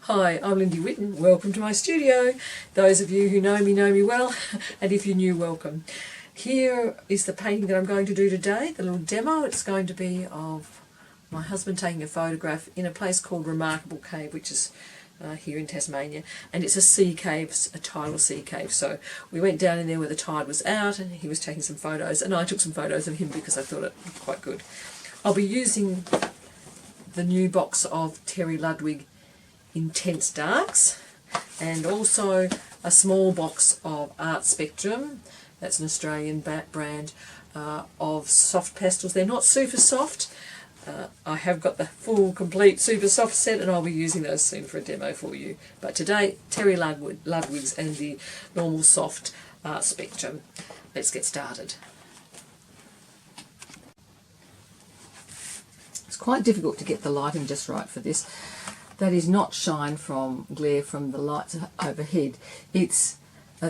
Hi, I'm Lindy Whitten. Welcome to my studio. Those of you who know me well, and if you're new, welcome. Here is the painting that I'm going to do today, the little demo. It's going to be of my husband taking a photograph in a place called Remarkable Cave, which is here in Tasmania, and it's a sea cave, a tidal sea cave. So we went down in there where the tide was out, and he was taking some photos, and I took some photos of him because I thought it looked quite good. I'll be using the new box of Terry Ludwig Intense Darks, and also a small box of Art Spectrum. That's an Australian brand of soft pastels. They're not super soft. I have got the full complete super soft set, and I'll be using those soon for a demo for you. But today, Terry Ludwig's and the normal soft Art Spectrum. Let's get started. It's quite difficult to get the lighting just right for this. That is not shine from glare from the lights overhead. It's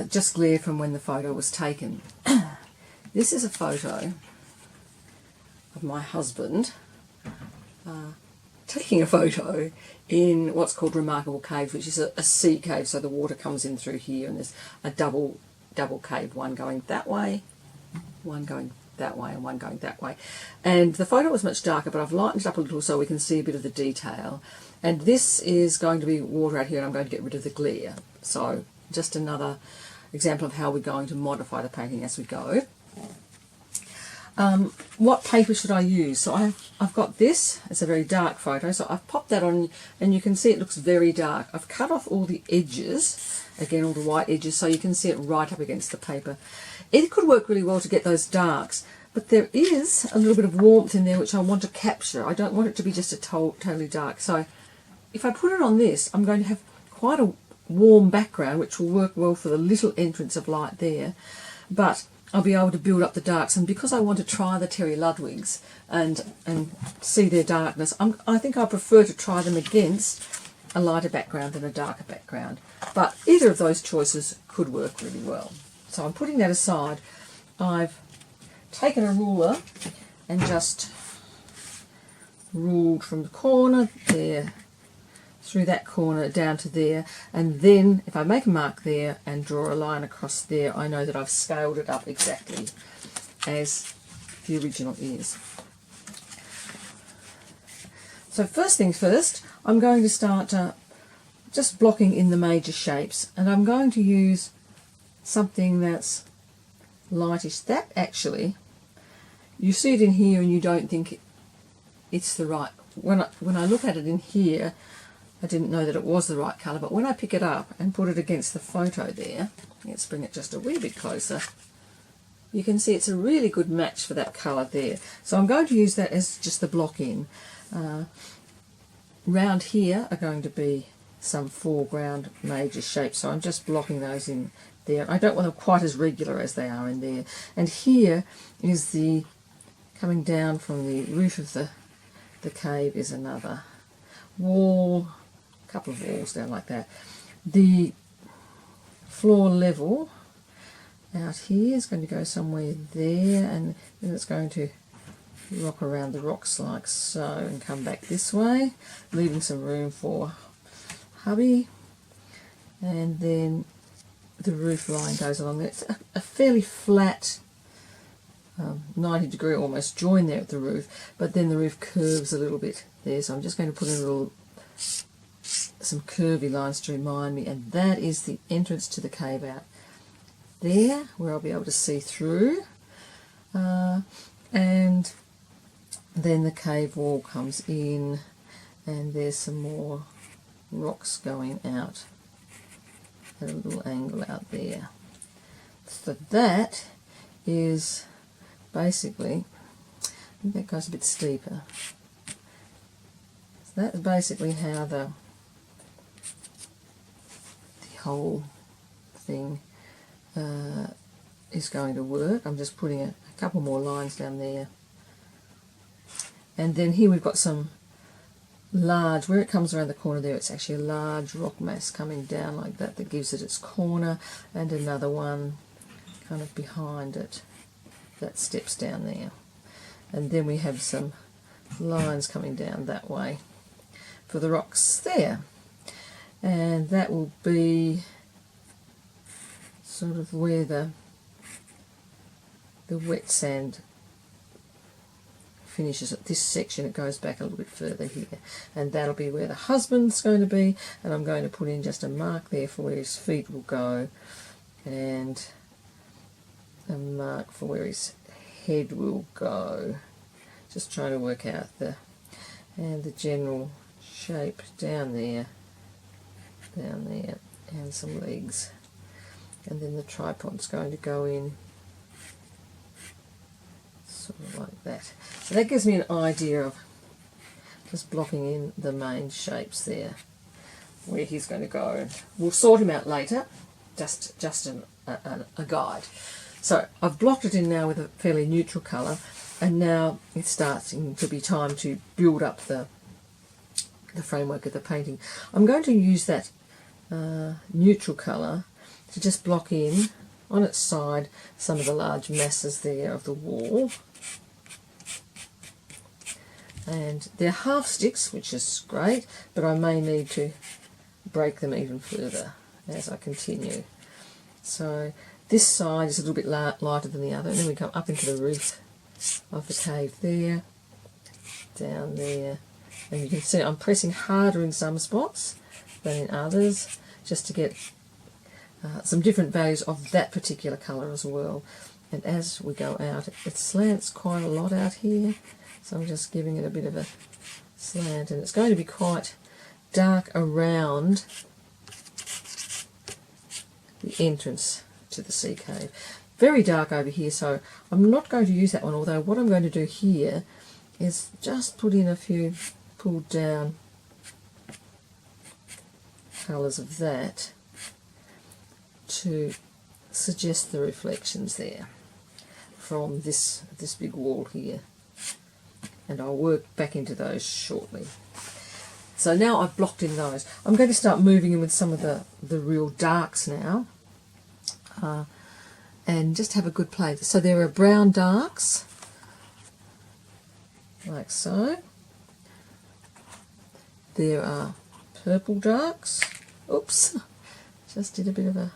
just glare from when the photo was taken. This is a photo of my husband taking a photo in what's called Remarkable Cave, which is a sea cave, so the water comes in through here, and there's a double cave, one going that way, one going that way, and one going that way. And the photo was much darker, but I've lightened it up a little so we can see a bit of the detail. And this is going to be water out here, and I'm going to get rid of the glare. So just another example of how we're going to modify the painting as we go. What paper should I use? So I've got this. It's a very dark photo, so I've popped that on, and you can see it looks very dark. I've cut off all the edges, again all the white edges, so you can see it right up against the paper. It could work really well to get those darks, but there is a little bit of warmth in there which I want to capture. I don't want it to be just a totally dark. So if I put it on this, I'm going to have quite a warm background, which will work well for the little entrance of light there, but I'll be able to build up the darks. And because I want to try the Terry Ludwigs and see their darkness, I think I prefer to try them against a lighter background than a darker background. But either of those choices could work really well. So I'm putting that aside. I've taken a ruler and just ruled from the corner there through that corner down to there, and then if I make a mark there and draw a line across there, I know that I've scaled it up exactly as the original is. So first things first, I'm going to start just blocking in the major shapes, and I'm going to use something that's lightish. That actually, you see it in here and you don't think it's the right, when I look at it in here, I didn't know that it was the right colour, but when I pick it up and put it against the photo there, let's bring it just a wee bit closer, you can see it's a really good match for that colour there. So I'm going to use that as just the block in. Round here are going to be some foreground major shapes, so I'm just blocking those in there. I don't want them quite as regular as they are in there. And here is the, coming down from the roof of the cave is another wall, a couple of walls down like that. The floor level out here is going to go somewhere there, and then it's going to rock around the rocks like so and come back this way, leaving some room for hubby. And then the roof line goes along there. It's a fairly flat 90-degree almost join there at the roof, but then the roof curves a little bit there, so I'm just going to put in some curvy lines to remind me, and that is the entrance to the cave out there, where I'll be able to see through, and then the cave wall comes in, and there's some more rocks going out at a little angle out there. So that is basically, I think that goes a bit steeper. So that's basically how the whole thing is going to work. I'm just putting a couple more lines down there. And then here we've got some large, where it comes around the corner there, it's actually a large rock mass coming down like that that gives it its corner, and another one kind of behind it that steps down there. And then we have some lines coming down that way for the rocks there. and that will be sort of where the wet sand finishes at this section. It goes back a little bit further here, and that'll be where the husband's going to be, and I'm going to put in just a mark there for where his feet will go, and a mark for where his head will go. Just trying to work out the general shape down there, and some legs, and then the tripod's going to go in sort of like that. So that gives me an idea of just blocking in the main shapes there, where he's going to go. And we'll sort him out later, just a guide. So I've blocked it in now with a fairly neutral colour, and now it's starting to be time to build up the framework of the painting. I'm going to use that neutral colour to just block in on its side some of the large masses there of the wall. And they're half sticks, which is great, but I may need to break them even further as I continue. So this side is a little bit lighter than the other, and then we come up into the roof of the cave there, down there, and you can see I'm pressing harder in some spots than in others, just to get some different values of that particular colour as well. And as we go out, it slants quite a lot out here, so I'm just giving it a bit of a slant, and it's going to be quite dark around the entrance to the sea cave. Very dark over here, so I'm not going to use that one, although what I'm going to do here is just put in a few pulled down colours of that to suggest the reflections there from this big wall here, and I'll work back into those shortly. So now I've blocked in those. I'm going to start moving in with some of the real darks now, and just have a good play. So there are brown darks, like so. There are purple darks. Oops, just did a bit of a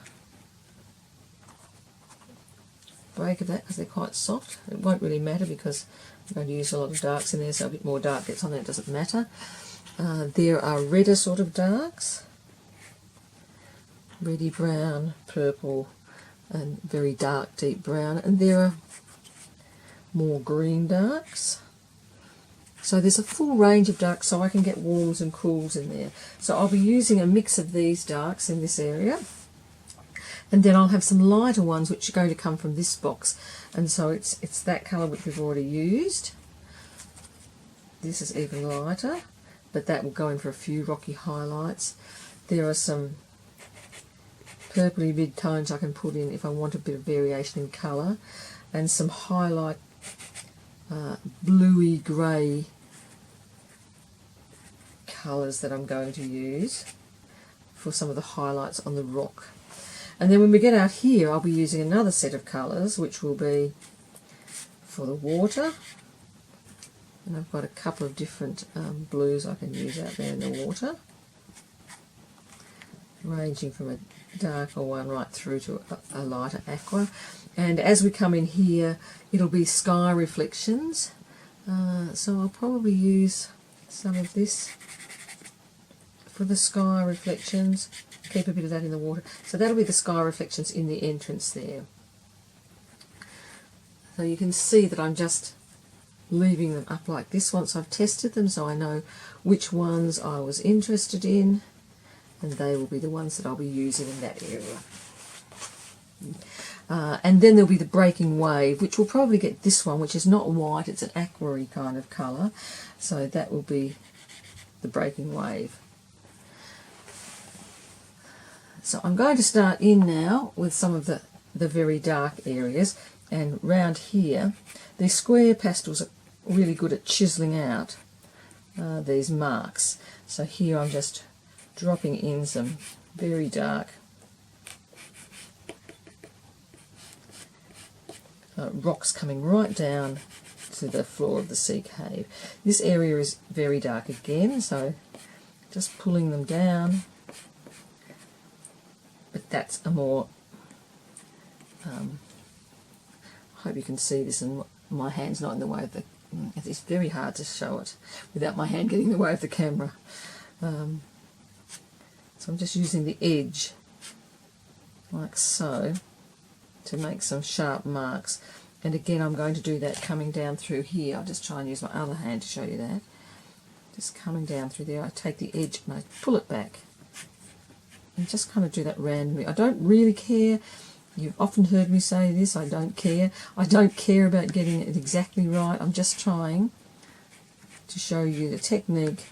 break of that because they're quite soft. It won't really matter because I'm going to use a lot of darks in there, so a bit more dark gets on there, it doesn't matter. There are redder sort of darks, reddy brown, purple, and very dark deep brown, and there are more green darks. So there's a full range of darks, so I can get warms and cools in there. So I'll be using a mix of these darks in this area, and then I'll have some lighter ones which are going to come from this box, and so it's that colour which we've already used. This is even lighter, but that will go in for a few rocky highlights. There are some purpley mid-tones I can put in if I want a bit of variation in colour, and some highlight bluey grey colours that I'm going to use for some of the highlights on the rock. And then when we get out here, I'll be using another set of colours which will be for the water, and I've got a couple of different blues I can use out there in the water, ranging from a darker one right through to a lighter aqua. And as we come in here, it'll be sky reflections, so I'll probably use some of this for the sky reflections, keep a bit of that in the water. So that'll be the sky reflections in the entrance there. So you can see that I'm just leaving them up like this once I've tested them, so I know which ones I was interested in, and they will be the ones that I'll be using in that area. And then there'll be the breaking wave, which will probably get this one, which is not white, it's an aqua-y kind of colour, so that will be the breaking wave. So I'm going to start in now with some of the very dark areas, and round here these square pastels are really good at chiselling out these marks. So here I'm just dropping in some very dark rocks coming right down to the floor of the sea cave. This area is very dark again, so just pulling them down but that's a more, I hope you can see this and my hand's not in the way of the, it's very hard to show it without my hand getting in the way of the camera. So I'm just using the edge, like so, to make some sharp marks. And again, I'm going to do that coming down through here. I'll just try and use my other hand to show you that. Just coming down through there, I take the edge and I pull it back. And just kind of do that randomly. I don't really care. You've often heard me say this, I don't care. I don't care about getting it exactly right. I'm just trying to show you the technique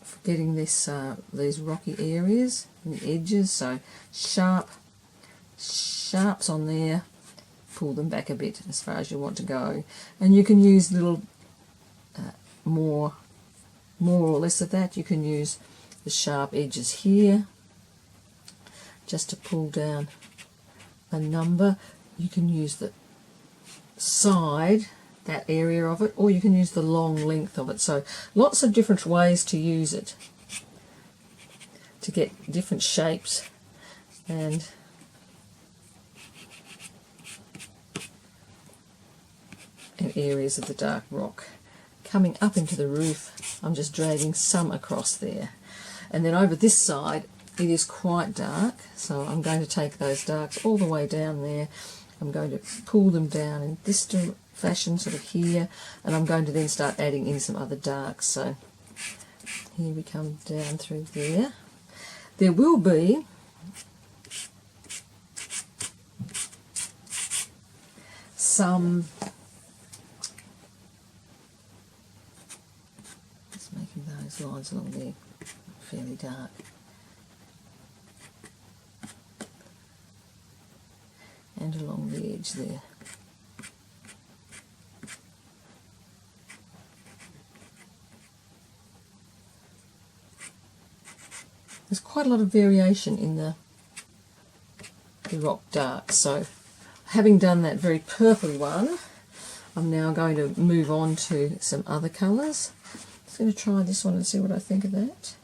for getting this these rocky areas and the edges. So sharps on there, pull them back a bit as far as you want to go. And you can use little more or less of that. You can use the sharp edges here just to pull down a number. You can use the side, that area of it, or you can use the long length of it. So lots of different ways to use it to get different shapes and areas of the dark rock. Coming up into the roof, I'm just dragging some across there. And then over this side, it is quite dark, so I'm going to take those darks all the way down there. I'm going to pull them down in this fashion, sort of here, and I'm going to then start adding in some other darks. So here we come down through there. There will be some, just making those lines along there fairly dark. And along the edge there. There's quite a lot of variation in the rock dark. So having done that very purpley one, I'm now going to move on to some other colours. I'm just going to try this one and see what I think of that.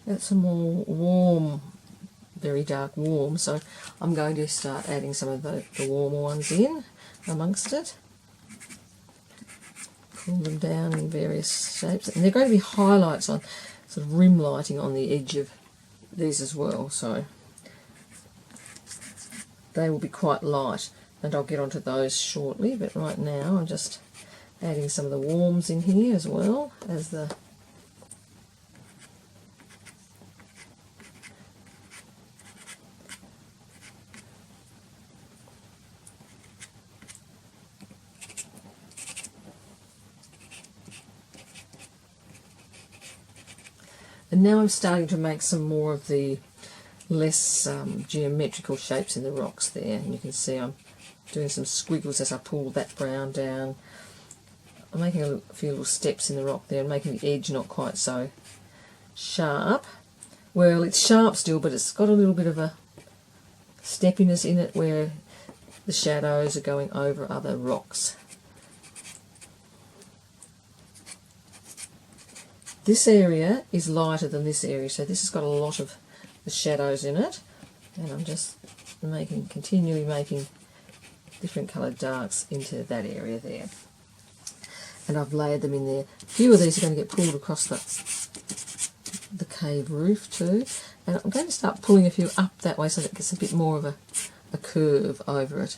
That's a more warm, very dark warm, so I'm going to start adding some of the warmer ones in amongst it. Pull them down in various shapes, and they're going to be highlights on, sort of rim lighting on the edge of these as well, so they will be quite light, and I'll get onto those shortly, but right now I'm just adding some of the warms in here as well as the And now I'm starting to make some more of the less geometrical shapes in the rocks there. And you can see I'm doing some squiggles as I pull that brown down. I'm making a few little steps in the rock there and making the edge not quite so sharp. Well, it's sharp still, but it's got a little bit of a steppiness in it where the shadows are going over other rocks. This area is lighter than this area, so this has got a lot of the shadows in it, and I'm just continually making different coloured darks into that area there. And I've layered them in there. A few of these are going to get pulled across the cave roof too, and I'm going to start pulling a few up that way so that it gets a bit more of a curve over it.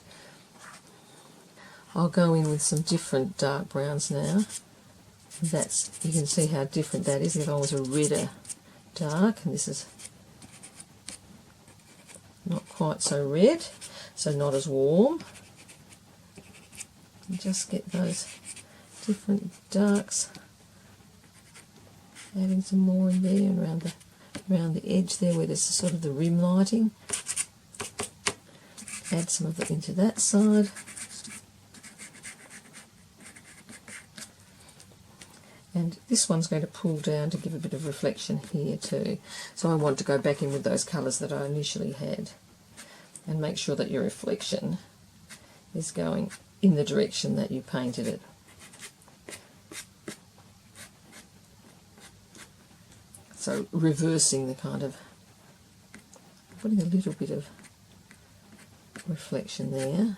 I'll go in with some different dark browns now. You can see how different that is. The other one was a redder dark, and this is not quite so red, so not as warm. And just get those different darks, adding some more in there and around the edge there where there's sort of the rim lighting. Add some of it into that side. And this one's going to pull down to give a bit of reflection here too. So I want to go back in with those colours that I initially had and make sure that your reflection is going in the direction that you painted it. So reversing the kind of, putting a little bit of reflection there,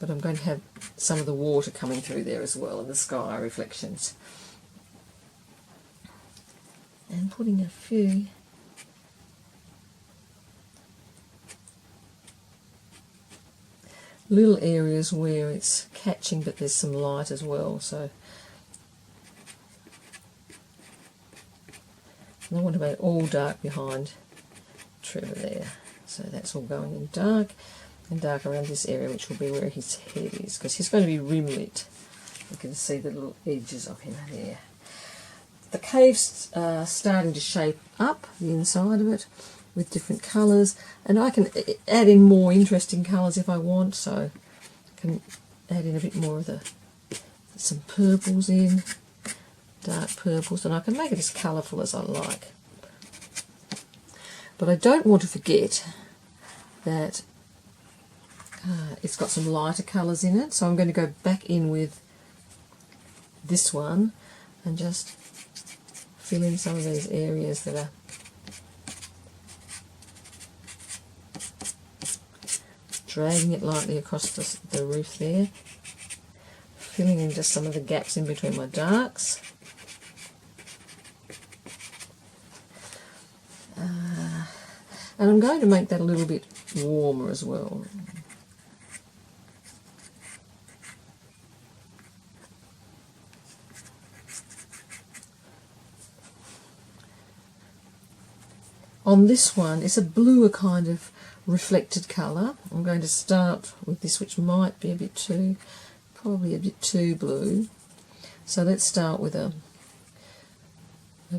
but I'm going to have some of the water coming through there as well, and the sky reflections. And putting a few little areas where it's catching, but there's some light as well. So I want to make it all dark behind Trevor there. So that's all going in dark, and dark around this area, which will be where his head is, because he's going to be rim lit. You can see the little edges of him there. The cave's starting to shape up, the inside of it, with different colours, and I can add in more interesting colours if I want, so I can add in a bit more of some purples in, dark purples, and I can make it as colourful as I like. But I don't want to forget that it's got some lighter colours in it, so I'm going to go back in with this one and just fill in some of these areas that are dragging it lightly across the roof there, filling in just some of the gaps in between my darks. And I'm going to make that a little bit warmer as well. On this one, it's a bluer kind of reflected colour. I'm going to start with this, which might be probably a bit too blue. So let's start with a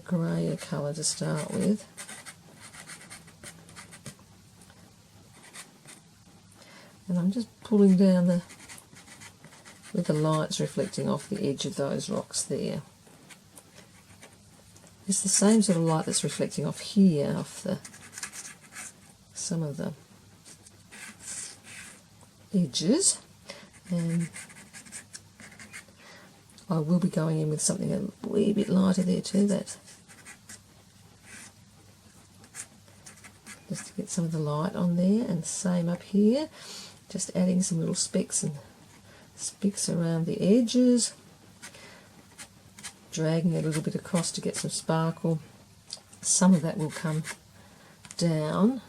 greyer colour to start with. And I'm just pulling down with the lights reflecting off the edge of those rocks there. It's the same sort of light that's reflecting off here, off some of the edges, and I will be going in with something a wee bit lighter there too, just to get some of the light on there, and same up here, just adding some little specks around the edges, dragging a little bit across to get some sparkle. Some of that will come down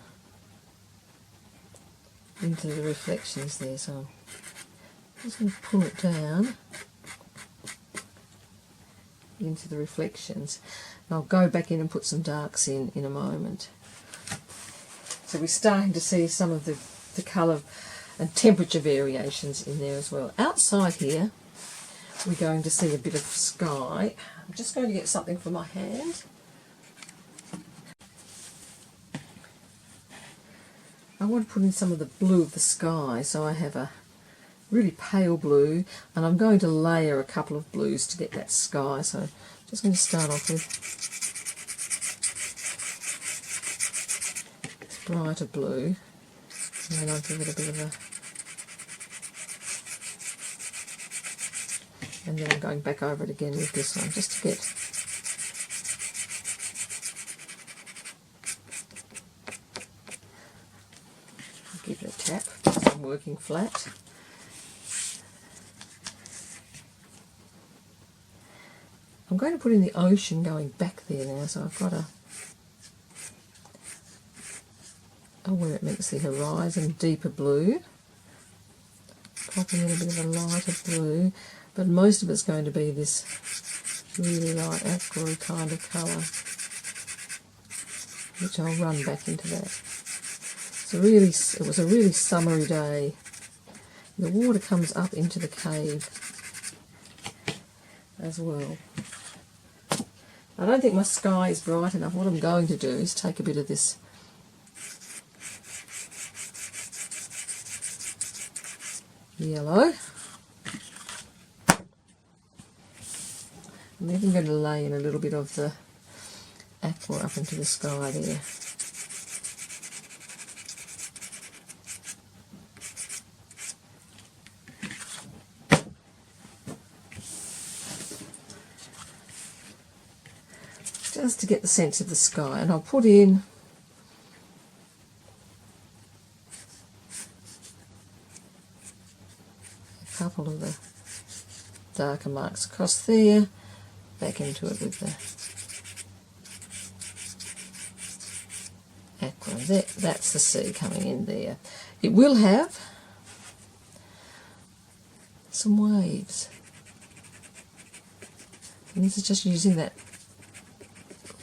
into the reflections there, so I'm just going to pull it down into the reflections. And I'll go back in and put some darks in a moment. So we're starting to see some of the colour and temperature variations in there as well. Outside here, we're going to see a bit of sky. I'm just going to get something for my hand. I want to put in some of the blue of the sky, so I have a really pale blue, and I'm going to layer a couple of blues to get that sky. So I'm just going to start off with brighter blue, and then I'll give it a bit of and then I'm going back over it again with this one, just to get give it a tap because I'm working flat. I'm going to put in the ocean going back there now, so I've got where it meets the horizon, deeper blue, popping in a bit of a lighter blue, but most of it's going to be this really light aqua kind of colour, which I'll run back into that. It was a really summery day. The water comes up into the cave as well. I don't think my sky is bright enough. What I'm going to do is take a bit of this yellow, I'm even going to lay in a little bit of the aqua up into the sky there. just to get the sense of the sky. And I'll put in a couple of the darker marks across there, back into it with the aqua. That's the sea coming in there. It will have some waves. And this is just using that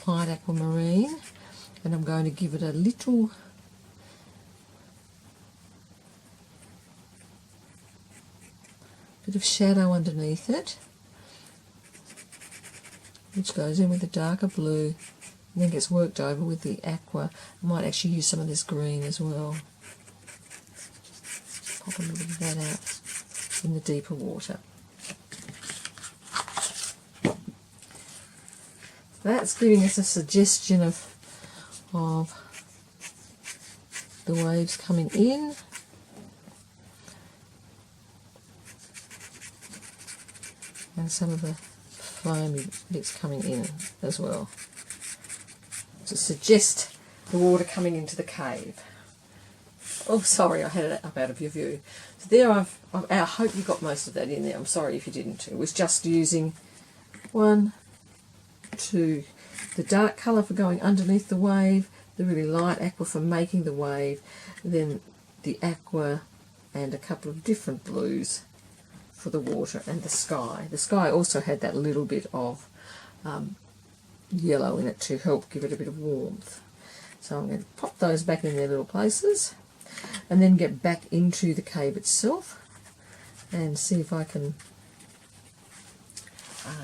light aquamarine, and I'm going to give it a little bit of shadow underneath it, which goes in with the darker blue and then gets worked over with the aqua. I might actually use some of this green as well. Pop a little bit of that out in the deeper water. That's giving us a suggestion of the waves coming in. And some of the foamy bits coming in as well, to suggest the water coming into the cave. Oh, sorry, I had it up out of your view. So there I hope you got most of that in there. I'm sorry if you didn't. It was just using 1, 2, the dark colour for going underneath the wave, the really light aqua for making the wave, then the aqua and a couple of different blues for the water and the sky. The sky also had that little bit of yellow in it to help give it a bit of warmth. So I'm going to pop those back in their little places and then get back into the cave itself and see if I can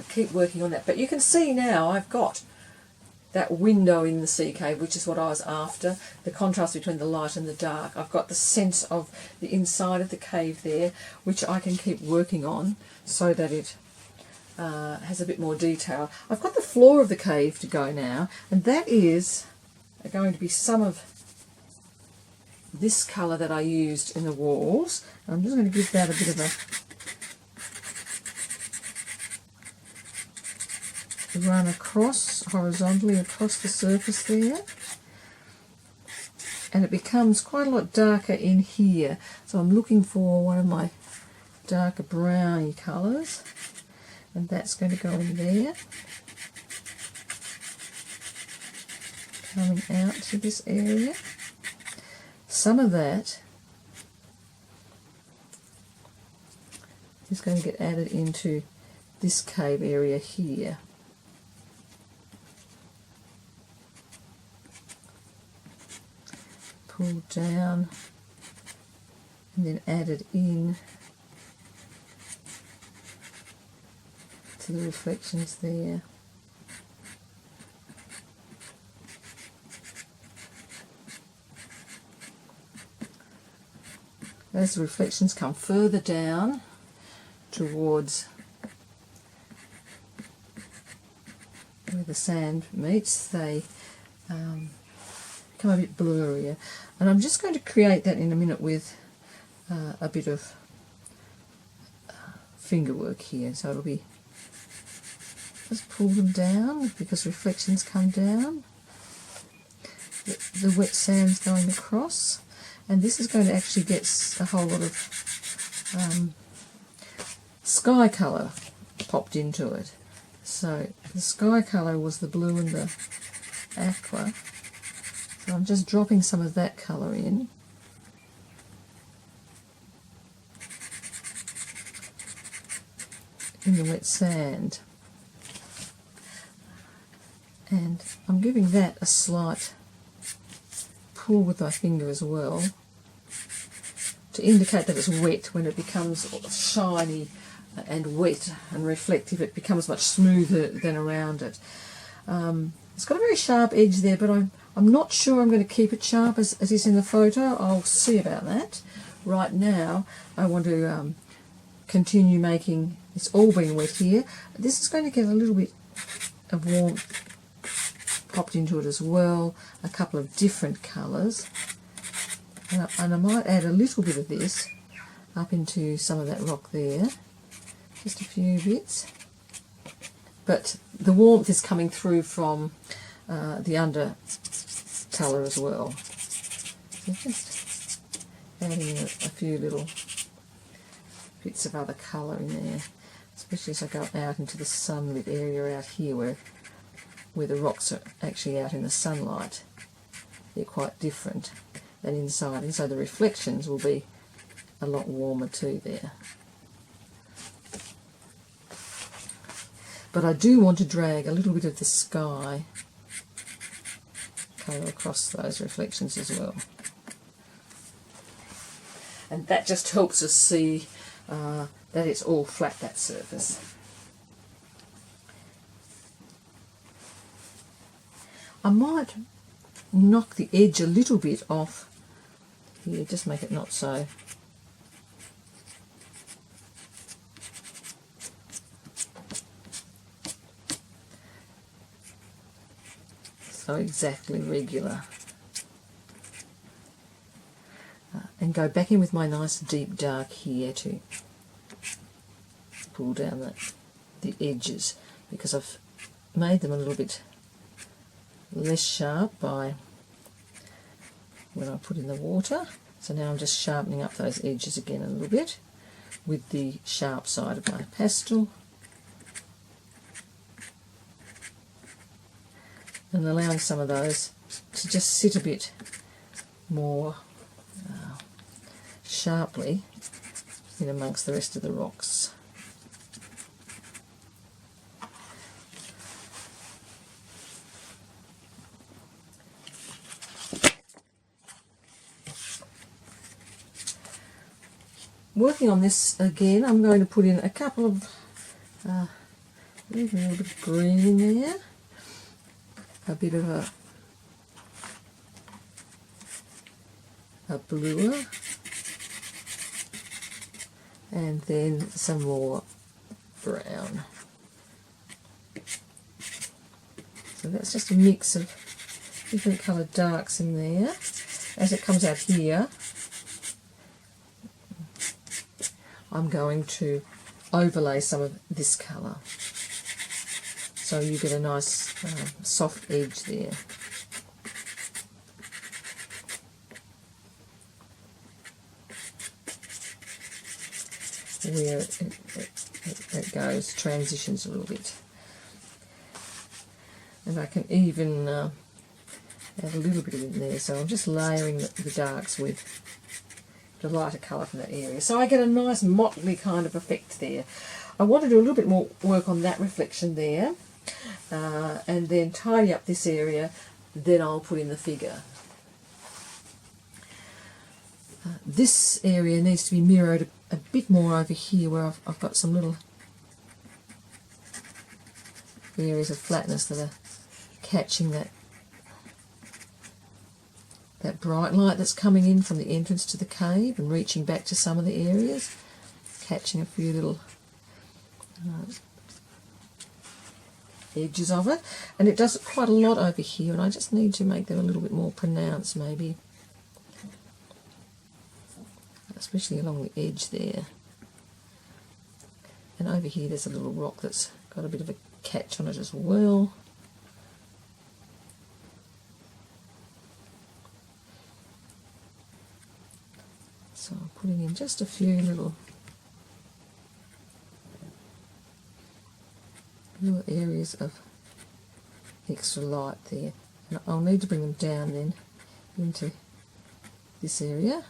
keep working on that. But you can see now I've got that window in the sea cave, which is what I was after, the contrast between the light and the dark. I've got the sense of the inside of the cave there, which I can keep working on so that it has a bit more detail. I've got the floor of the cave to go now, and that is going to be some of this colour that I used in the walls. And I'm just going to give that a bit of a run across, horizontally across the surface there, and it becomes quite a lot darker in here. So I'm looking for one of my darker browny colours, and that's going to go in there, coming out to this area. Some of that is going to get added into this cave area here. Pulled down and then added in to the reflections there. As the reflections come further down towards where the sand meets, they become a bit blurrier. And I'm just going to create that in a minute with a bit of finger work here. So it'll be, just pull them down because reflections come down. The wet sand's going across, and this is going to actually get a whole lot of sky colour popped into it. So the sky colour was the blue and the aqua. So I'm just dropping some of that colour in. The wet sand. And I'm giving that a slight pull with my finger as well to indicate that it's wet. When it becomes shiny and wet and reflective, it becomes much smoother than around it. It's got a very sharp edge there, but I'm not sure I'm going to keep it sharp as it is in the photo. I'll see about that. Right now I want to continue making, it's all been wet here. This is going to get a little bit of warmth popped into it as well, a couple of different colours, and I might add a little bit of this up into some of that rock there, just a few bits. but the warmth is coming through from the under colour as well. So just adding a few little bits of other colour in there, especially as I go out into the sunlit area out here where the rocks are actually out in the sunlight. They're quite different than inside, and so the reflections will be a lot warmer too there. But I do want to drag a little bit of the sky colour across those reflections as well. And that just helps us see that it's all flat, that surface. I might knock the edge a little bit off here, just make it not so exactly regular, and go back in with my nice deep dark here to pull down the edges, because I've made them a little bit less sharp by when I put in the water. So now I'm just sharpening up those edges again a little bit with the sharp side of my pastel, and allowing some of those to just sit a bit more sharply in amongst the rest of the rocks. Working on this again, I'm going to put in a couple of, even a little bit of green in there, a bit of a bluer, and then some more brown. So that's just a mix of different coloured darks in there. As it comes out here, I'm going to overlay some of this colour, so you get a nice soft edge there. Where it goes, transitions a little bit. And I can even add a little bit in there, so I'm just layering the darks with the lighter colour from that area. So I get a nice motley kind of effect there. I want to do a little bit more work on that reflection there, and then tidy up this area, then I'll put in the figure. This area needs to be mirrored a bit more over here, where I've got some little areas of flatness that are catching that bright light that's coming in from the entrance to the cave and reaching back to some of the areas, catching a few little edges of it. And it does quite a lot over here, and I just need to make them a little bit more pronounced maybe, especially along the edge there. And over here there's a little rock that's got a bit of a catch on it as well. So I'm putting in just a few little areas of extra light there. And I'll need to bring them down then into this area.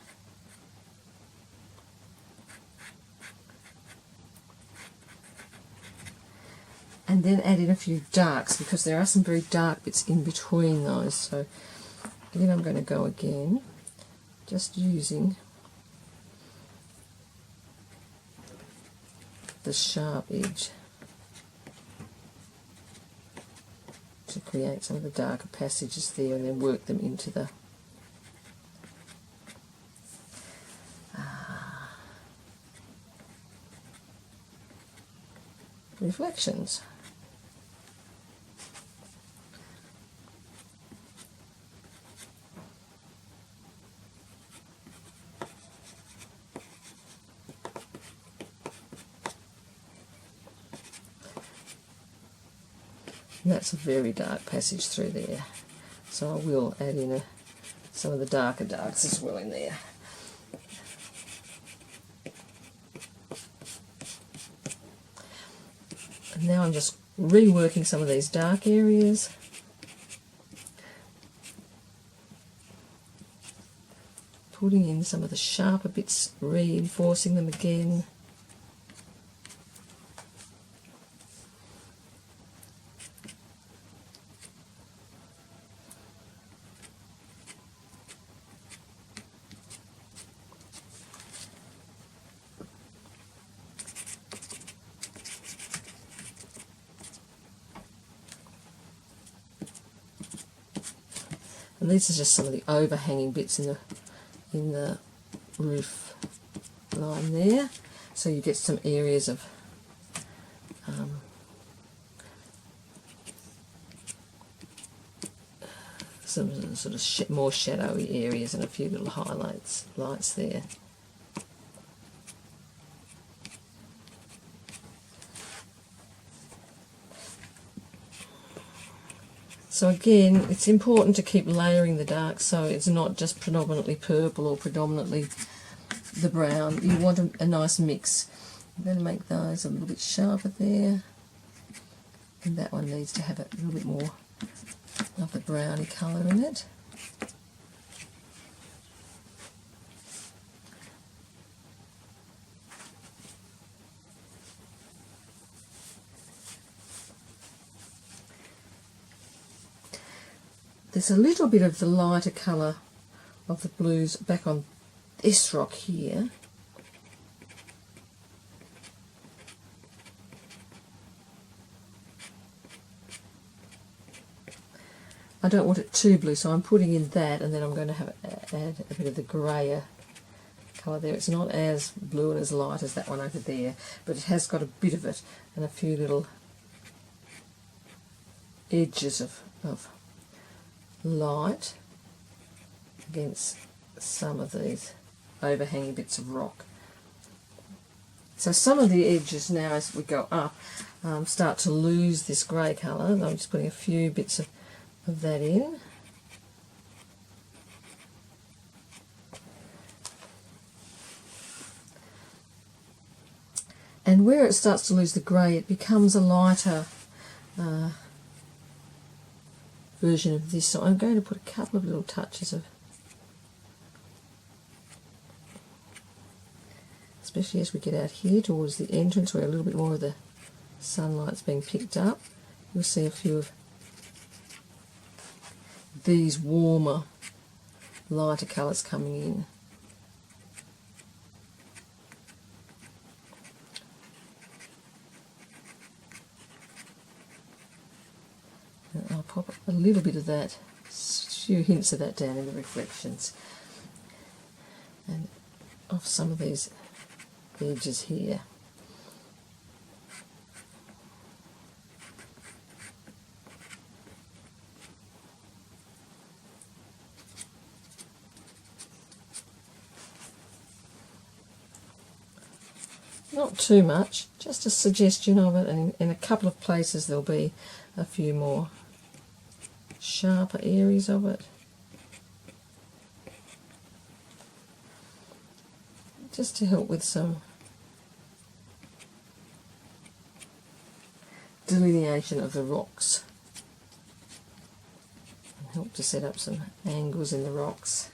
And then add in a few darks, because there are some very dark bits in between those. So again, I'm going to go again, just using the sharp edge to create some of the darker passages there, and then work them into the reflections. And that's a very dark passage through there. So I will add in some of the darker darks as well in there. And now I'm just reworking some of these dark areas. Putting in some of the sharper bits, reinforcing them again. And these are just some of the overhanging bits in the roof line there. So you get some areas of some sort of more shadowy areas and a few little lights there. So again, it's important to keep layering the dark so it's not just predominantly purple or predominantly the brown. You want a nice mix. I'm going to make those a little bit sharper there. And that one needs to have a little bit more of the browny colour in it. There's a little bit of the lighter colour of the blues back on this rock here. I don't want it too blue, so I'm putting in that, and then I'm going to add a bit of the greyer colour there. It's not as blue and as light as that one over there, but it has got a bit of it and a few little edges of light against some of these overhanging bits of rock. So some of the edges now, as we go up, start to lose this grey colour. I'm just putting a few bits of that in. And where it starts to lose the grey, it becomes a lighter version of this. So I'm going to put a couple of little touches of, especially as we get out here towards the entrance where a little bit more of the sunlight's being picked up. You'll see a few of these warmer, lighter colours coming in. And I'll pop a little bit of that, a few hints of that down in the reflections. And off some of these edges here. Not too much, just a suggestion of it, and in a couple of places there'll be a few more sharper areas of it. Just to help with some delineation of the rocks. And help to set up some angles in the rocks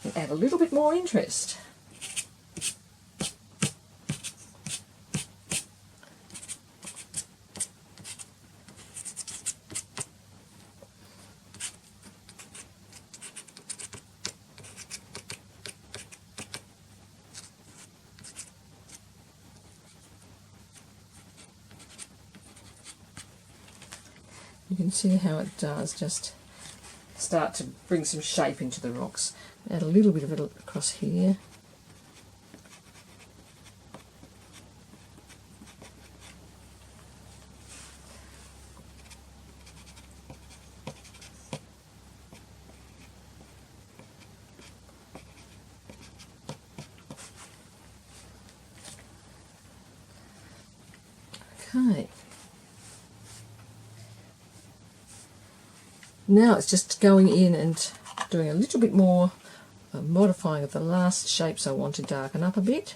and add a little bit more interest. You can see how it does just start to bring some shape into the rocks. Add a little bit of it across here. Okay. Now it's just going in and doing a little bit more modifying of the last shapes I want to darken up a bit.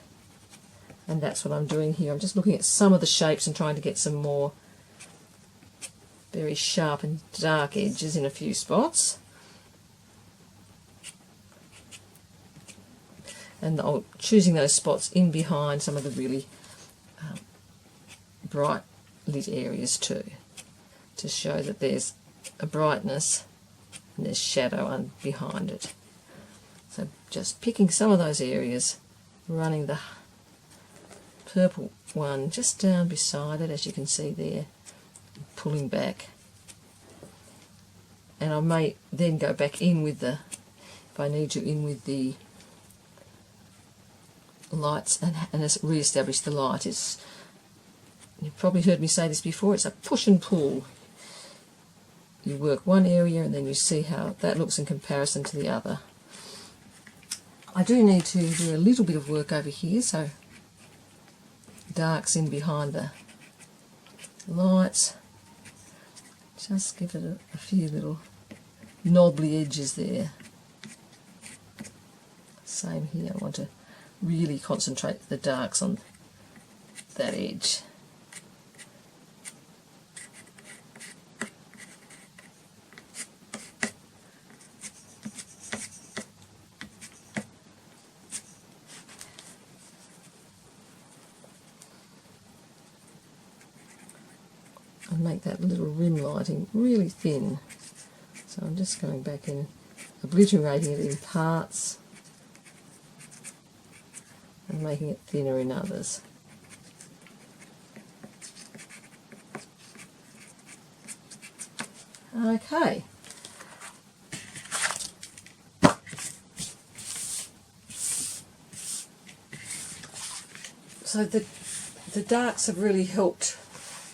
And that's what I'm doing here. I'm just looking at some of the shapes and trying to get some more very sharp and dark edges in a few spots. And I'm choosing those spots in behind some of the really bright lit areas too, to show that there's a brightness and there's shadow behind it. So just picking some of those areas, running the purple one just down beside it, as you can see there, pulling back. And I may then go back in with the, if I need to, in with the lights and re-establish the light. You've probably heard me say this before, it's a push and pull. You work one area and then you see how that looks in comparison to the other. I do need to do a little bit of work over here, so darks in behind the lights. Just give it a few little knobbly edges there. Same here, I want to really concentrate the darks on that edge. And make that little rim lighting really thin. So I'm just going back and obliterating it in parts and making it thinner in others. Okay. So the darks have really helped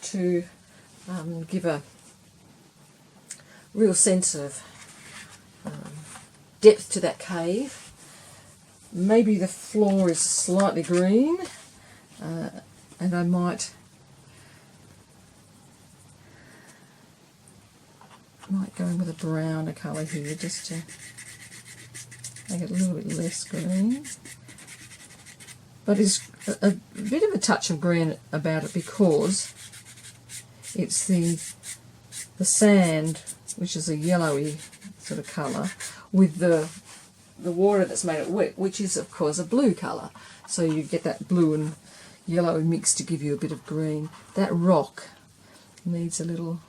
to give a real sense of depth to that cave. Maybe the floor is slightly green, and I might go in with a browner colour here just to make it a little bit less green. But it's a bit of a touch of green about it because it's the sand, which is a yellowy sort of colour, with the water that's made it wet, which is of course a blue colour. So you get that blue and yellow mix to give you a bit of green. That rock needs a little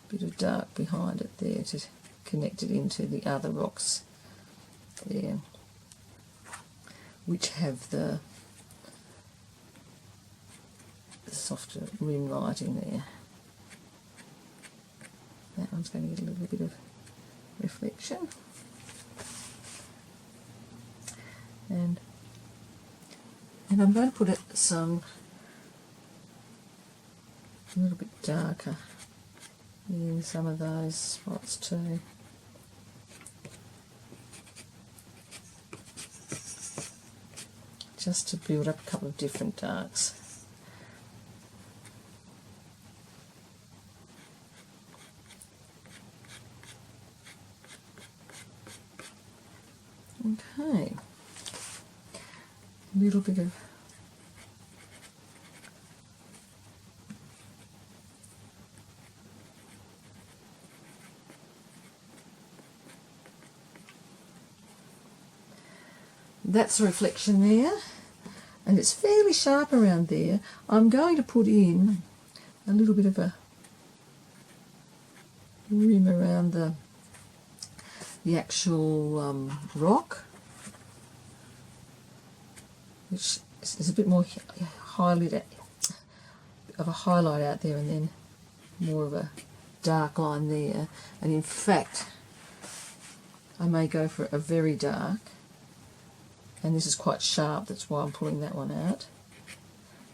bit of dark behind it there to connect it into the other rocks there, which have the softer rim lighting there. That one's going to get a little bit of reflection. And I'm going to put it a little bit darker in some of those spots too. Just to build up a couple of different darks. Okay, a little bit of that's a reflection there, and it's fairly sharp around there. I'm going to put in a little bit of a rim around the actual rock, which is a bit more highlight of a highlight out there, and then more of a dark line there. And in fact, I may go for a very dark, and this is quite sharp, that's why I'm pulling that one out,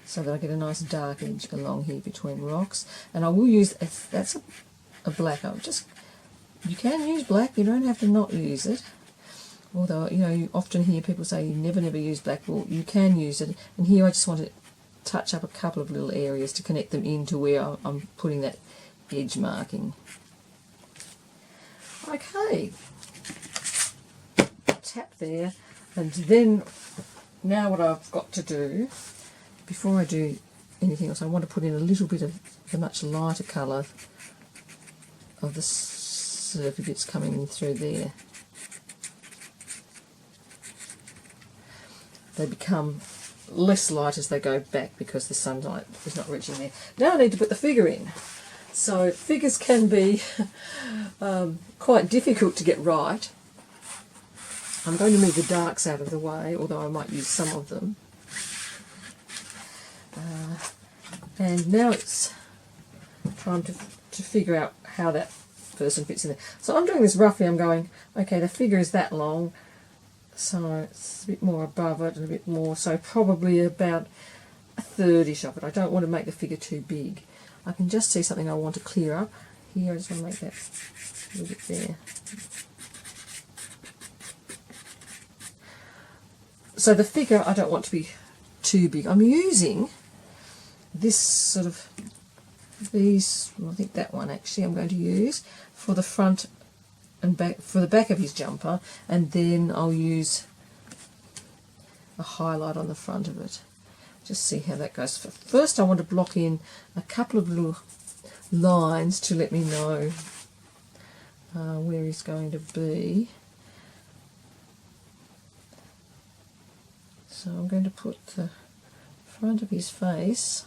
so that I get a nice dark edge along here between rocks. And I will use, that's a black, you can use black, you don't have to not use it. Although, you often hear people say you never use black. Well, you can use it. And here I just want to touch up a couple of little areas to connect them into where I'm putting that edge marking. Okay, tap there, and then now what I've got to do, before I do anything else, I want to put in a little bit of the much lighter colour of the surfy bits coming in through there. They become less light as they go back because the sunlight is not reaching there. Now I need to put the figure in. So figures can be quite difficult to get right. I'm going to move the darks out of the way, although I might use some of them. And now it's time to figure out how that person fits in there. So I'm doing this roughly. I'm going, okay, the figure is that long, so it's a bit more above it and a bit more, so probably about a third-ish of it. I don't want to make the figure too big. I can just see something I want to clear up. Here, I just want to make that a little bit there. So the figure I don't want to be too big. I'm using this sort of, these, well, I think that one actually I'm going to use for the front and back, for the back of his jumper, and then I'll use a highlight on the front of it. Just see how that goes. First I want to block in a couple of little lines to let me know where he's going to be. So I'm going to put the front of his face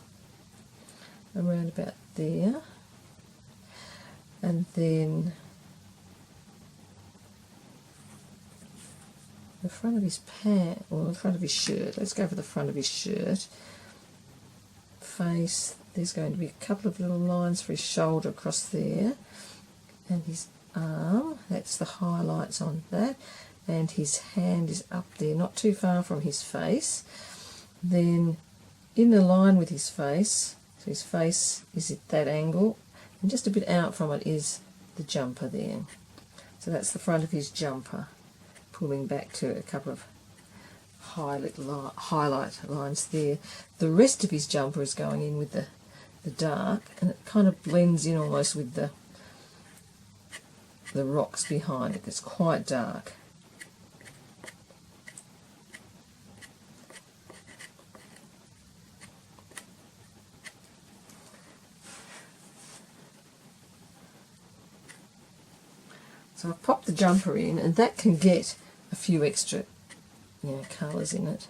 around about there, and then the front of his pant, or the front of his shirt. Let's go for the front of his shirt. Face, there's going to be a couple of little lines for his shoulder across there, and his arm, that's the highlights on that, and his hand is up there, not too far from his face. Then in the line with his face, so his face is at that angle, and just a bit out from it is the jumper there. So that's the front of his jumper, pulling back to a couple of highlight lines there. The rest of his jumper is going in with the dark, and it kind of blends in almost with the rocks behind it. It's quite dark. So I've popped the jumper in, and that can get a few extra, colours in it,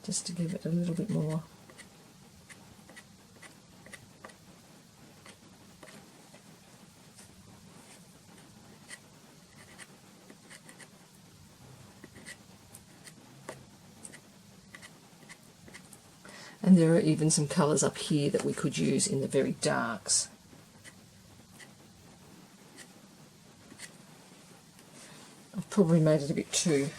just to give it a little bit more. And there are even some colours up here that we could use in the very darks. I've probably made it a bit too...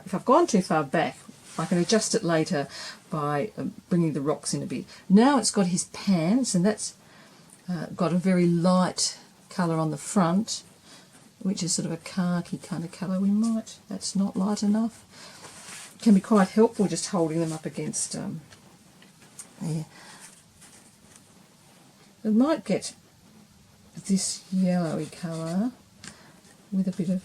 if I've gone too far back, I can adjust it later by bringing the rocks in a bit. Now it's got his pants, and that's got a very light colour on the front, which is sort of a khaki kind of colour. That's not light enough. It can be quite helpful just holding them up against there. It might get this yellowy colour with a bit of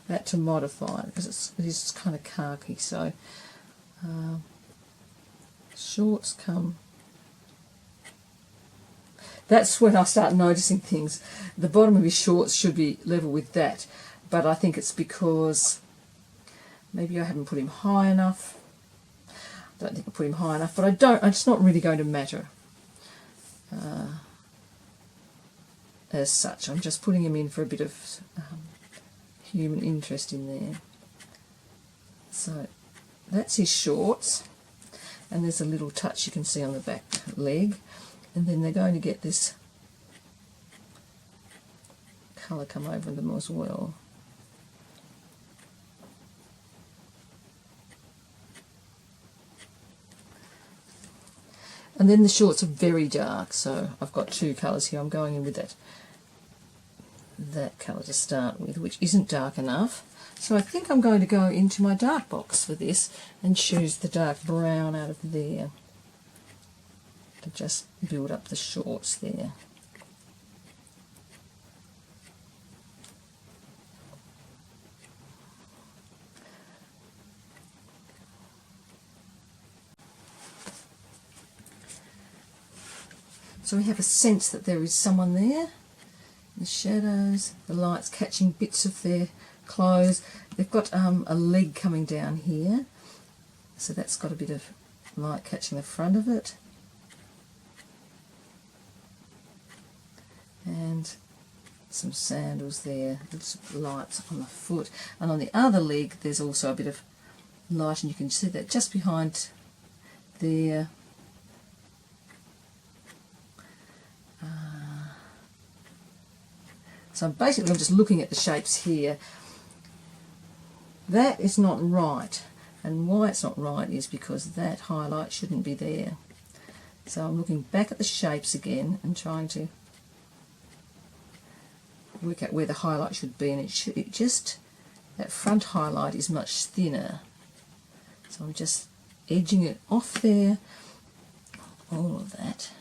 that to modify it, because it is kind of khaki. So shorts come, that's when I start noticing things. The bottom of his shorts should be level with that, but I think it's because maybe I haven't put him high enough. I don't think I put him high enough, but it's not really going to matter as such. I'm just putting him in for a bit of human interest in there. So that's his shorts, and there's a little touch you can see on the back leg, and then they're going to get this colour come over them as well. And then the shorts are very dark, so I've got two colours here. I'm going in with that colour to start with, which isn't dark enough. So I think I'm going to go into my dark box for this and choose the dark brown out of there to just build up the shorts there. So we have a sense that there is someone there. The shadows, the light's catching bits of their clothes. They've got a leg coming down here, so that's got a bit of light catching the front of it. And some sandals there, there's lights on the foot. And on the other leg there's also a bit of light, and you can see that just behind there. So basically I'm just looking at the shapes here. That is not right, and why it's not right is because that highlight shouldn't be there. So I'm looking back at the shapes again and trying to work out where the highlight should be, and it just, that front highlight is much thinner. So I'm just edging it off there, all of that.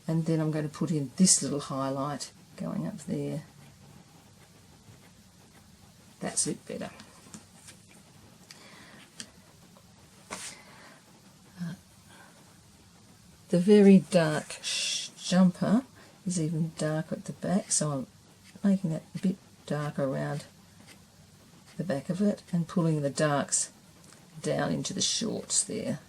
And then I'm going to put in this little highlight going up there. That's a bit better. The very dark jumper is even darker at the back, so I'm making that a bit darker around the back of it and pulling the darks down into the shorts there.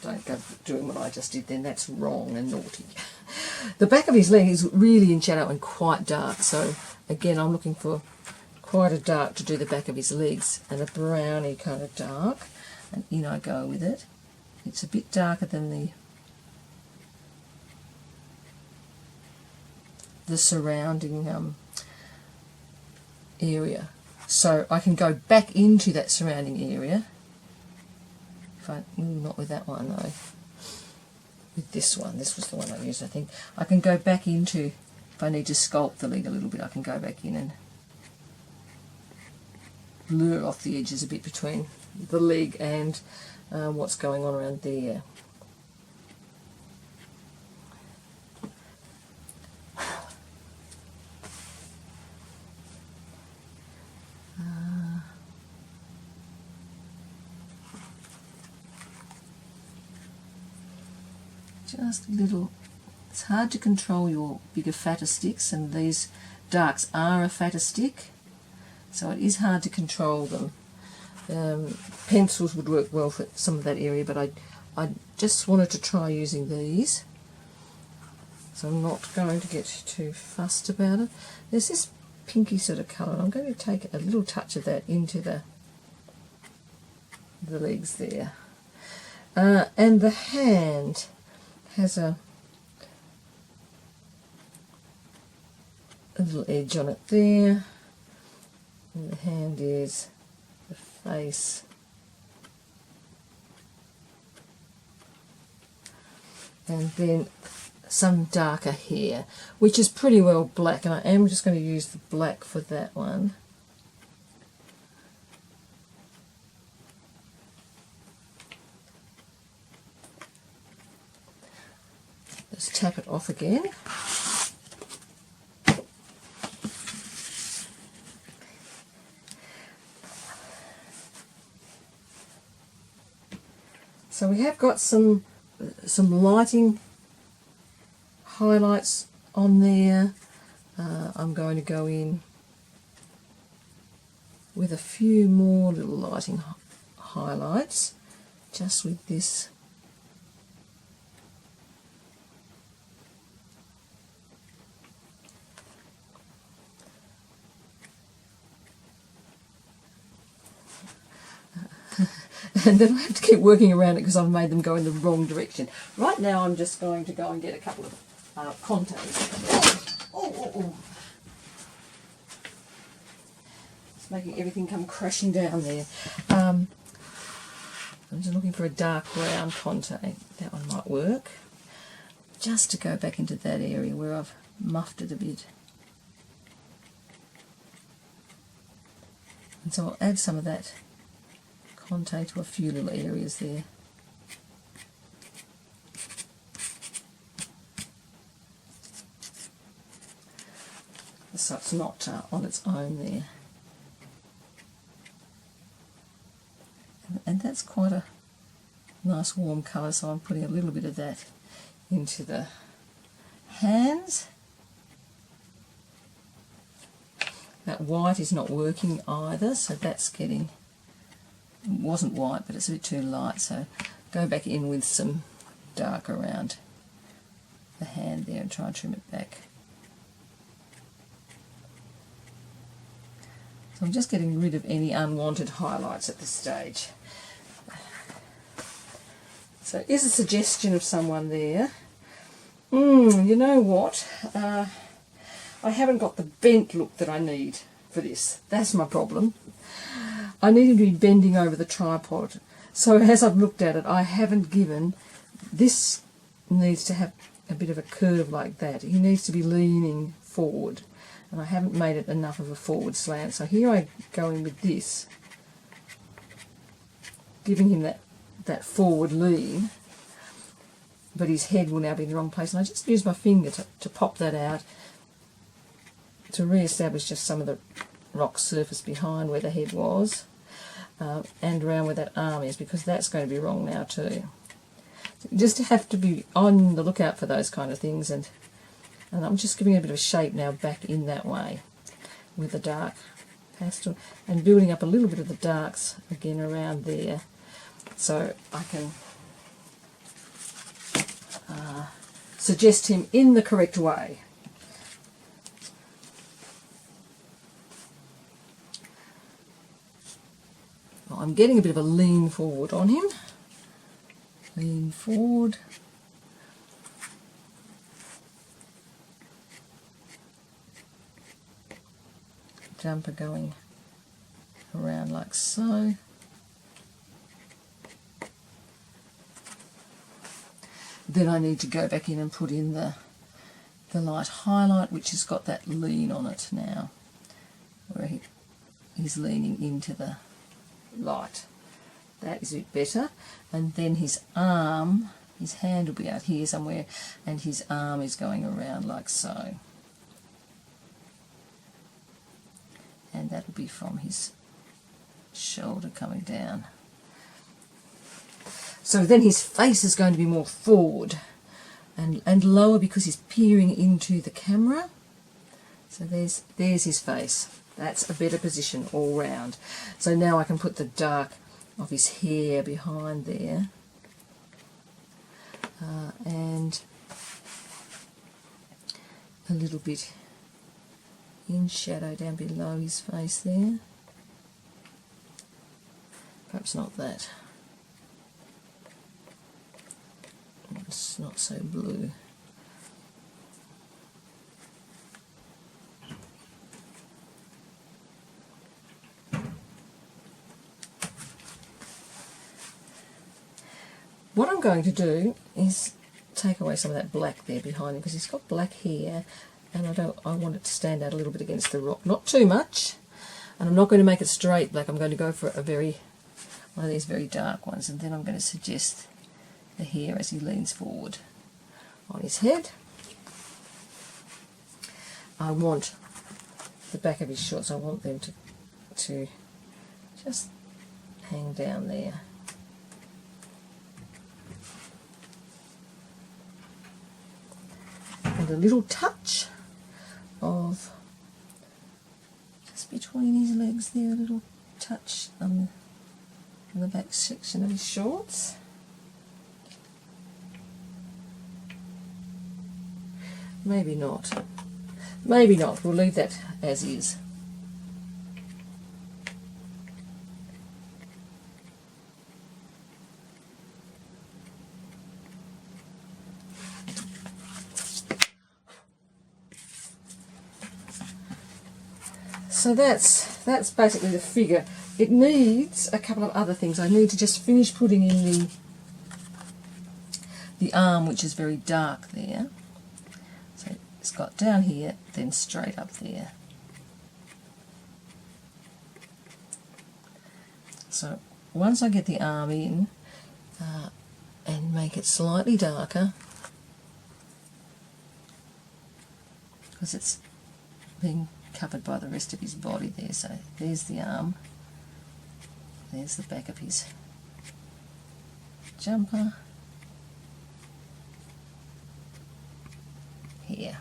Don't go doing what I just did then, that's wrong and naughty. The back of his leg is really in shadow and quite dark, so again I'm looking for quite a dark to do the back of his legs, and a browny kind of dark, and in I go with it. It's a bit darker than the surrounding area, so I can go back into that surrounding area. Not with that one though, with this one. This was the one I used, I think. I can go back into, if I need to sculpt the leg a little bit, I can go back in and blur off the edges a bit between the leg and what's going on around there. Just a little. It's hard to control your bigger, fatter sticks, and these darks are a fatter stick, so it is hard to control them. Pencils would work well for some of that area, but I just wanted to try using these, so I'm not going to get too fussed about it. There's this pinky sort of colour, and I'm going to take a little touch of that into the legs there. And the hand has a little edge on it there, and the hand is the face. And then some darker hair, which is pretty well black, and I am just going to use the black for that one. Let's tap it off again. So we have got some lighting highlights on there. I'm going to go in with a few more little lighting highlights, just with this. And then I have to keep working around it because I've made them go in the wrong direction. Right now I'm just going to go and get a couple of containers. Oh. It's making everything come crashing down there. I'm just looking for a dark brown container. That one might work. Just to go back into that area where I've muffed it a bit. And so I'll add some of that contour to a few little areas there. so it's not on its own there. And that's quite a nice warm colour, so I'm putting a little bit of that into the hands. That white is not working either, so that's getting, it wasn't white but it's a bit too light, so go back in with some dark around the hand there and try and trim it back. So I'm just getting rid of any unwanted highlights at this stage. So is a suggestion of someone there. You know what? I haven't got the bent look that I need for this. That's my problem. I need him to be bending over the tripod. So as I've looked at it, I haven't given, this needs to have a bit of a curve like that. He needs to be leaning forward. And I haven't made it enough of a forward slant. So here I go in with this, giving him that forward lean, but his head will now be in the wrong place. And I just use my finger to pop that out, to re-establish just some of the rock surface behind where the head was, and around where that arm is, because that's going to be wrong now too. So you just have to be on the lookout for those kind of things, and I'm just giving it a bit of a shape now back in that way with the dark pastel, and building up a little bit of the darks again around there, so I can suggest him in the correct way. Well, I'm getting a bit of a lean forward on him. Lean forward. Jumper going around like so. Then I need to go back in and put in the light highlight, which has got that lean on it now, where he's leaning into the light. That is a bit better. And then his arm, his hand will be out here somewhere, and his arm is going around like so. And that'll be from his shoulder coming down. So then his face is going to be more forward and lower, because he's peering into the camera. So there's his face. That's a better position all round. So now I can put the dark of his hair behind there, and a little bit in shadow down below his face there. Perhaps not that. It's not so blue. What I'm going to do is take away some of that black there behind him, because he's got black hair, and I want it to stand out a little bit against the rock, not too much. And I'm not going to make it straight black. I'm going to go for one of these very dark ones, and then I'm going to suggest the hair as he leans forward on his head. I want the back of his shorts, I want them to just hang down there. And a little touch of, just between his legs there, a little touch on the back section of his shorts. Maybe not. Maybe not. We'll leave that as is. So that's basically the figure. It needs a couple of other things. I need to just finish putting in the arm, which is very dark there. So it's got down here, then straight up there. So once I get the arm in and make it slightly darker, because it's being covered by the rest of his body there. So there's the arm, there's the back of his jumper here.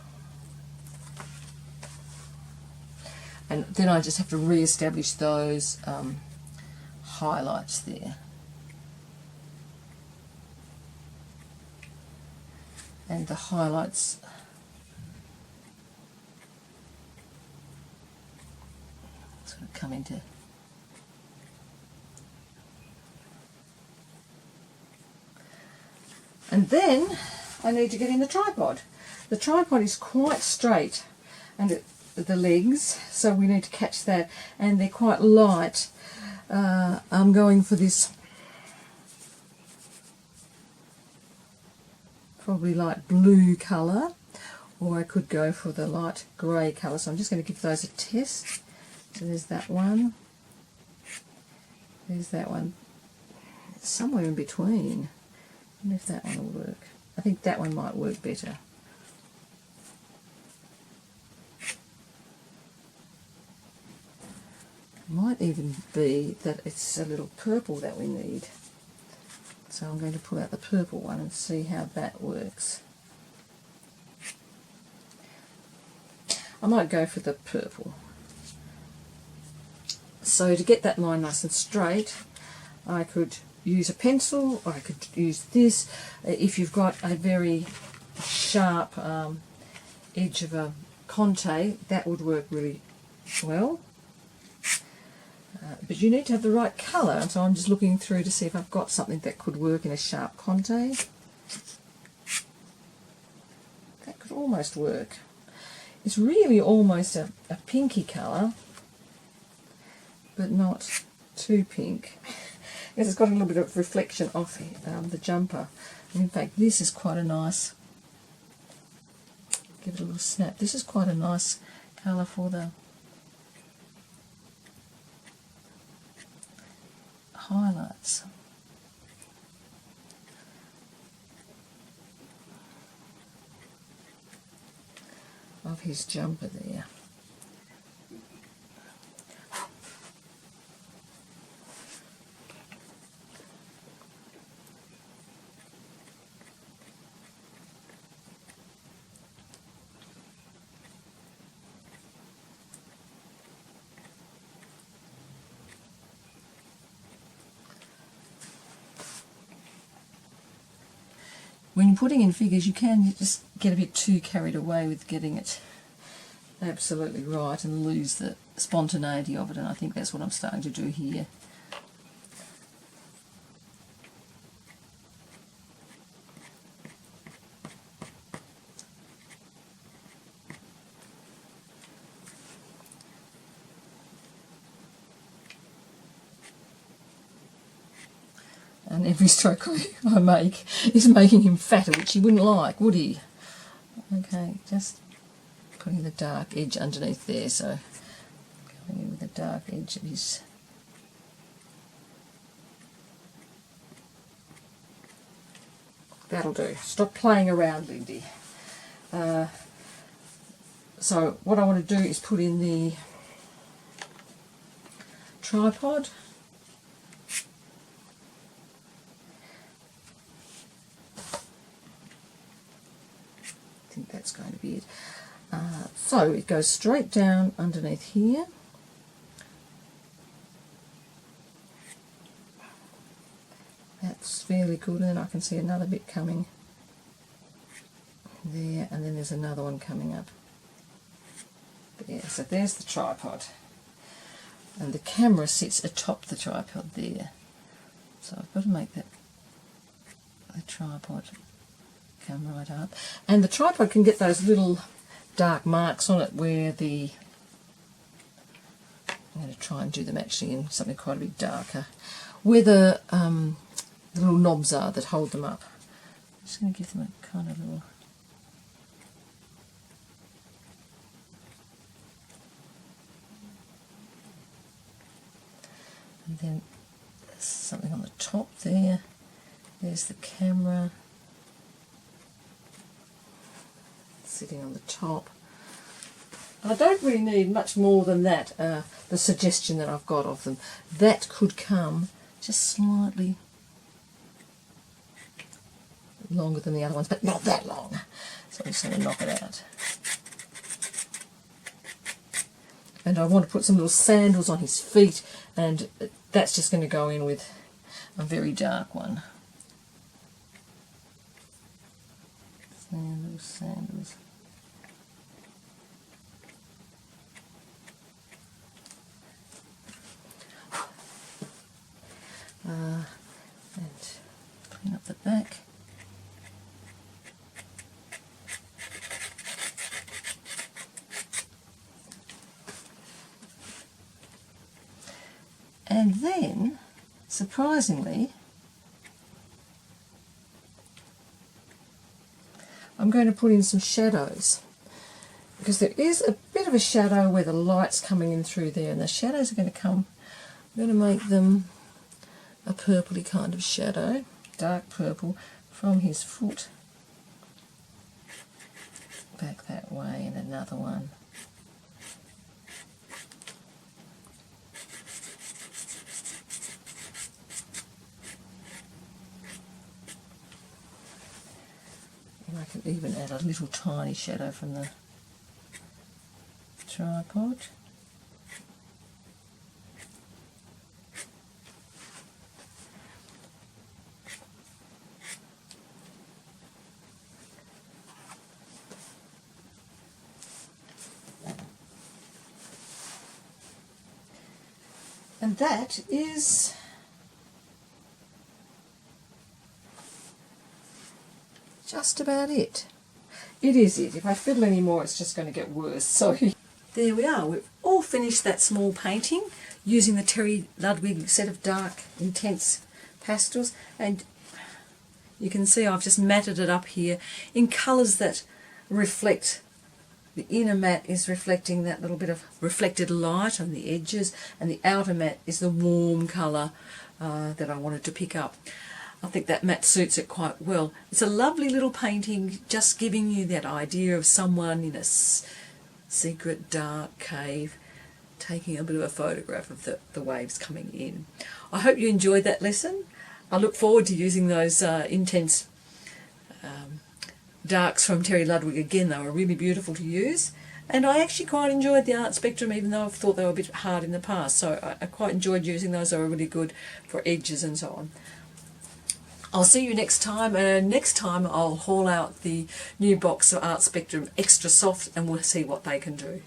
And then I just have to re-establish those highlights there. And the highlights sort of come into and then I need to get in the tripod. The tripod is quite straight and the legs, so we need to catch that, and they're quite light. I'm going for this probably light blue colour, or I could go for the light grey colour, so I'm just going to give those a test. So there's that one, there's that one, it's somewhere in between. I wonder if that one will work. I think that one might work better. It might even be that it's a little purple that we need. So I'm going to pull out the purple one and see how that works. I might go for the purple. So to get that line nice and straight, I could use a pencil, or I could use this. If you've got a very sharp edge of a conte, that would work really well. But you need to have the right colour, and so I'm just looking through to see if I've got something that could work in a sharp conte. That could almost work. It's really almost a pinky colour, but not too pink. Because it's got a little bit of reflection off the jumper. And in fact, this is quite a nice, give it a little snap, this is quite a nice colour for the highlights. Of his jumper there. When you're putting in figures, you can just get a bit too carried away with getting it absolutely right and lose the spontaneity of it, and I think that's what I'm starting to do here. And every stroke I make is making him fatter, which he wouldn't like, would he? Okay, just putting the dark edge underneath there, so going in with the dark edge of his that'll do. Stop playing around, Lindy. So what I want to do is put in the tripod. I think that's going to be it. So it goes straight down underneath here. That's fairly good, and then I can see another bit coming there, and then there's another one coming up there. So there's the tripod, and the camera sits atop the tripod there. So I've got to make that the tripod come right up, and the tripod can get those little dark marks on it where the I'm going to try and do them actually in something quite a bit darker, where the little knobs are that hold them up. I'm just going to give them a kind of little and then there's something on the top there. There's the camera sitting on the top. I don't really need much more than that, the suggestion that I've got of them. That could come just slightly longer than the other ones, but not that long. So I'm just going to knock it out. And I want to put some little sandals on his feet, and that's just going to go in with a very dark one. Sandals, sandals. And clean up the back. And then, surprisingly, I'm going to put in some shadows, because there is a bit of a shadow where the light's coming in through there, and the shadows are going to come, I'm going to make them a purpley kind of shadow, dark purple, from his foot back that way, and another one. And I can even add a little tiny shadow from the tripod. And that is just about it. It is it. If I fiddle any more, it's just going to get worse. So there we are. We've all finished that small painting using the Terry Ludwig set of dark, intense pastels. And you can see I've just matted it up here in colours that reflect. The inner mat is reflecting that little bit of reflected light on the edges, and the outer mat is the warm colour that I wanted to pick up. I think that mat suits it quite well. It's a lovely little painting, just giving you that idea of someone in a secret dark cave taking a bit of a photograph of the waves coming in. I hope you enjoyed that lesson. I look forward to using those intense darks from Terry Ludwig again. They were really beautiful to use, and I actually quite enjoyed the art spectrum, even though I've thought they were a bit hard in the past. So I quite enjoyed using those. They were really good for edges and so on. I'll see you next time, and next time I'll haul out the new box of Art Spectrum Extra Soft, and we'll see what they can do.